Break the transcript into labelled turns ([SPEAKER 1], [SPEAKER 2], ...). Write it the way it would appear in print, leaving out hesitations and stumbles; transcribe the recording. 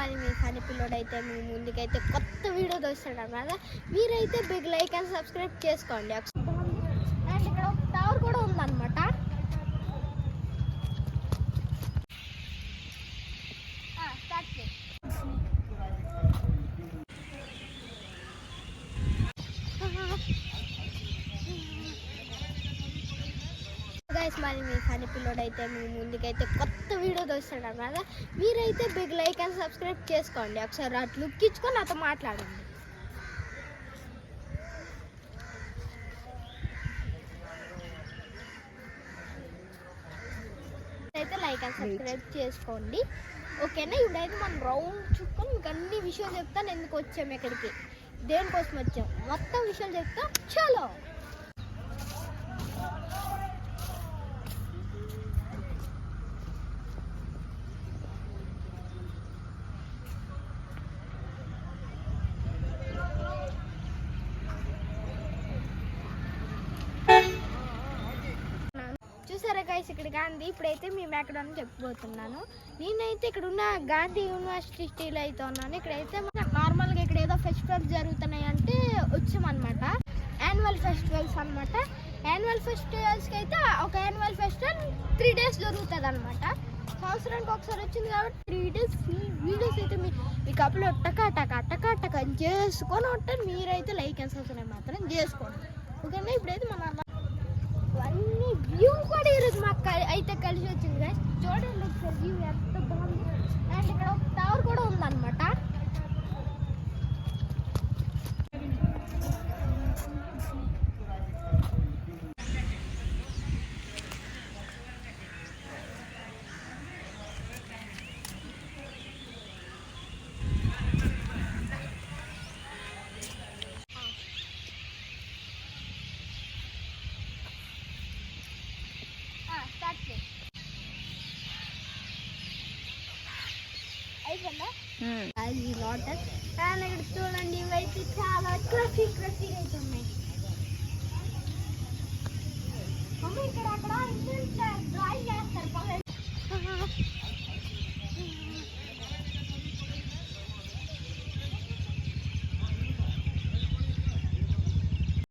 [SPEAKER 1] మళ్ళీ మీ ఫనీ పిల్లోడు అయితే మీ ముందుకైతే కొత్త వీడియో చూస్తున్నాం కదా, మీరైతే బిగ్ లైక్ అండ్ సబ్స్క్రైబ్ చేసుకోండి. అండ్ ఇక్కడ ఒక టవర్ కూడా ఉందన్నమాట. గైస్ మళ్ళీ మీ ఫనీ పిల్లోడు అయితే మీ ముందుకైతే కొత్త వీడియో చూస్తున్నాం కదా, మీరైతే బిగ్ లైక్ అండ్ సబ్స్క్రైబ్ చేసుకోండి. ఒకసారి అటు లుక్ ఇచ్చుకొని నాతో మాట్లాడండి. అయితే లైక్ అండ్ సబ్స్క్రైబ్ చేసుకోండి, ఓకేనా? ఇప్పుడైతే మనం రౌండ్ చుట్టుకొని మీకు అన్ని విషయాలు చెప్తాను. ఎందుకు వచ్చాము, ఎక్కడికి, దేనికోసం వచ్చాం, మొత్తం విషయాలు చెప్తాం. చలో చూసారా గైస్, ఇక్కడ గాంధీ. ఇప్పుడైతే మేము ఎక్కడ చెప్పబోతున్నాను. నేనైతే ఇక్కడ ఉన్న గాంధీ యూనివర్సిటీలో అయితే ఉన్నాను. ఇక్కడైతే నార్మల్గా ఇక్కడ ఏదో ఫెస్టివల్స్ జరుగుతున్నాయి అంటే వచ్చామన్నమాట. యాన్యువల్ ఫెస్టివల్స్ అనమాట. యాన్యువల్ ఫెస్టివల్స్కి అయితే ఒక యాన్యువల్ ఫెస్టివల్ 3 days జరుగుతుంది అనమాట. సంవత్సరానికి ఒకసారి వచ్చింది కాబట్టి 3 days ఫుల్ వీడియోస్ అయితే మీకు అప్లోడ్ టకా చేసుకొని ఉంటారు. మీరైతే లైక్ అండ్ సబ్స్క్రైబ్ మాత్రం చేసుకోండి, ఓకేనా? ఇప్పుడైతే మన అన్ని వ్యూ కూడా ఈరోజు మాకు అయితే కలిసి వచ్చింది గైస్. చూడండి ఒకసారి వ్యూ ఎంత బాగుంది. అండ్ ఇక్కడ ఒక టవర్ కూడా ఉందన్నమాట. అయిపోయిందా? అది వాటర్. అండ్ ఇక్కడ